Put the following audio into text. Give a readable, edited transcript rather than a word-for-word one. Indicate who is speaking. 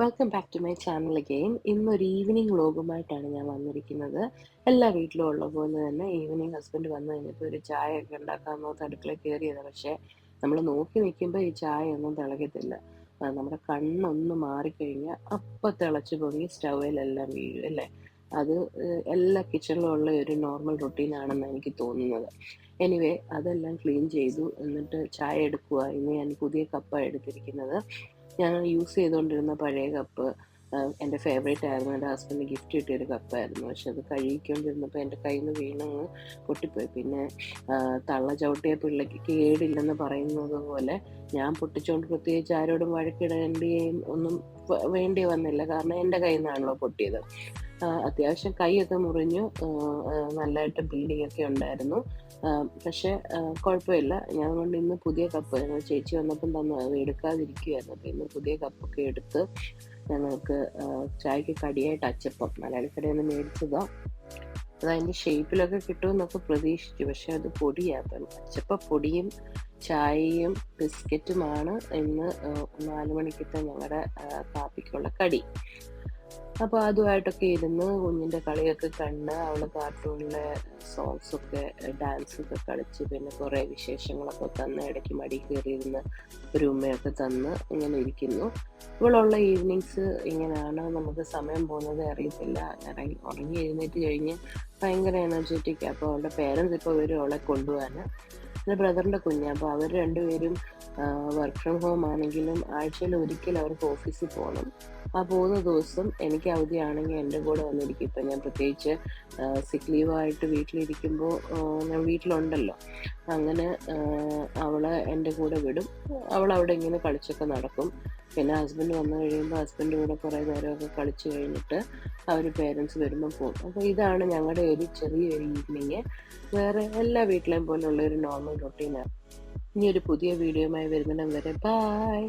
Speaker 1: Welcome back to my channel again. ഇന്നൊരു evening വ്ളോഗുമായിട്ടാണ് ഞാൻ വന്നിരിക്കുന്നത്. എല്ലാ വീട്ടിലും ഉള്ള പോലെ തന്നെ ഈവനിങ് ഹസ്ബൻഡ് വന്നു കഴിഞ്ഞപ്പോൾ ഒരു ചായ ഒക്കെ ഉണ്ടാക്കാമെന്ന് ഓർത്ത് അടുക്കളയിൽ കയറിയത്. പക്ഷേ നമ്മൾ നോക്കി നിൽക്കുമ്പോൾ ഈ ചായ ഒന്നും തിളക്കത്തില്ല. നമ്മുടെ കണ്ണൊന്ന് മാറിക്കഴിഞ്ഞാൽ അപ്പം തിളച്ച് പൊങ്ങി സ്റ്റൗവിലെല്ലാം വീഴും അല്ലേ. അത് എല്ലാ കിച്ചണിലും ഉള്ള ഒരു നോർമൽ റൊട്ടീനാണെന്ന് എനിക്ക് തോന്നുന്നത്. എനിവേ അതെല്ലാം ക്ലീൻ ചെയ്തു. എന്നിട്ട് ചായ എടുക്കുക. ഇന്ന് ഞാൻ പുതിയ കപ്പാണ് എടുത്തിരിക്കുന്നത്. ഞാൻ യൂസ് ചെയ്തുകൊണ്ടിരുന്ന പഴയ കപ്പ് എൻ്റെ ഫേവറേറ്റ് ആയിരുന്നു. എൻ്റെ ഹസ്ബൻഡ് ഗിഫ്റ്റ് കിട്ടിയൊരു കപ്പായിരുന്നു. പക്ഷെ അത് കഴുകിക്കൊണ്ടിരുന്നപ്പോൾ എൻ്റെ കയ്യിൽ നിന്ന് വീണങ്ങ് പൊട്ടിപ്പോയി. പിന്നെ തള്ള ചവിട്ടിയ പിള്ളയ്ക്ക് കേടില്ലെന്ന് പറയുന്നത് പോലെ ഞാൻ പൊട്ടിച്ചുകൊണ്ട് പ്രത്യേകിച്ച് ആരോടും വഴക്കിടേണ്ടിയും ഒന്നും വേണ്ടി വന്നില്ല. കാരണം എൻ്റെ കയ്യിൽ നിന്നാണല്ലോ പൊട്ടിയത്. അത്യാവശ്യം കൈയൊക്കെ മുറിഞ്ഞു. നല്ലതായിട്ട് ബ്ലീഡിങ് ഒക്കെ ഉണ്ടായിരുന്നു. പക്ഷേ കുഴപ്പമില്ല. ഞാൻ കൊണ്ട് ഇന്ന് പുതിയ കപ്പ് ഞങ്ങൾ ചേച്ചി വന്നപ്പം തന്നു, അത് എടുക്കാതിരിക്കുമായിരുന്നു. അപ്പോൾ ഇന്ന് പുതിയ കപ്പൊക്കെ എടുത്ത് ഞങ്ങൾക്ക് ചായക്ക് കടിയായിട്ട് അച്ചപ്പം മലയാളിക്കടയിൽ നിന്ന് മേടിച്ചതാണ്. അത് അതിൻ്റെ ഷേപ്പിലൊക്കെ കിട്ടുമെന്നൊക്കെ പ്രതീക്ഷിച്ചു. പക്ഷെ അത് പൊടിയാണ്. അപ്പം അച്ചപ്പപ്പൊടിയും ചായയും ബിസ്ക്കറ്റുമാണ് ഇന്ന് 4 മണിക്കത്തെ ഞങ്ങളുടെ കാപ്പിക്കുള്ള കടി. അപ്പോൾ അതുമായിട്ടൊക്കെ ഇരുന്ന് കുഞ്ഞിൻ്റെ കളിയൊക്കെ കണ്ട് അവൾ കാർട്ടൂണിലെ സോങ്സൊക്കെ ഡാൻസൊക്കെ കളിച്ച് പിന്നെ കുറേ വിശേഷങ്ങളൊക്കെ തന്ന് ഇടയ്ക്ക് മടി കയറിയിരുന്ന് ഒരു ഉമ്മയൊക്കെ തന്ന് ഇങ്ങനെ ഇരിക്കുന്നു. ഇവളുള്ള ഈവനിങ്സ് ഇങ്ങനെയാണ്. നമുക്ക് സമയം പോകുന്നത് അറിയത്തില്ല. ഉറങ്ങി എഴുന്നേറ്റ് കഴിഞ്ഞ് ഭയങ്കര എനർജറ്റിക്കാണ്. അപ്പോൾ അവളുടെ പേരൻസ് ഇപ്പോൾ വരും അവളെ കൊണ്ടുപോകാൻ. എൻ്റെ ബ്രദറിൻ്റെ കുഞ്ഞാണ്. അപ്പോൾ അവർ രണ്ടുപേരും വർക്ക് ഫ്രം ഹോം ആണെങ്കിലും ആഴ്ചയിൽ ഒരിക്കൽ അവർക്ക് ഓഫീസിൽ പോകണം. ആ പോകുന്ന ദിവസം എനിക്ക് അവധിയാണെങ്കിൽ എൻ്റെ കൂടെ വന്നിരിക്കും. ഇപ്പം ഞാൻ പ്രത്യേകിച്ച് സിക്ക് ലീവായിട്ട് വീട്ടിലിരിക്കുമ്പോൾ ഞാൻ വീട്ടിലുണ്ടല്ലോ. അങ്ങനെ അവളെ എൻ്റെ കൂടെ വിടും. അവളവിടെ ഇങ്ങനെ കളിച്ചൊക്കെ നടക്കും. പിന്നെ ഹസ്ബൻഡ് വന്നു കഴിയുമ്പോൾ ഹസ്ബൻഡ് കൂടെ കുറേ നേരമൊക്കെ കളിച്ച് കഴിഞ്ഞിട്ട് അവർ പേരൻസ് വരുമ്പോൾ പോകും. അപ്പോൾ ഇതാണ് ഞങ്ങളുടെ ഒരു ചെറിയൊരു ഈവനിങ്. വേറെ എല്ലാ വീട്ടിലെയും പോലുള്ള ഒരു നോർമൽ റൊട്ടീനാണ്. ഇനി ഒരു പുതിയ വീഡിയോയുമായി വരുന്നിടം വരെ ബായ്.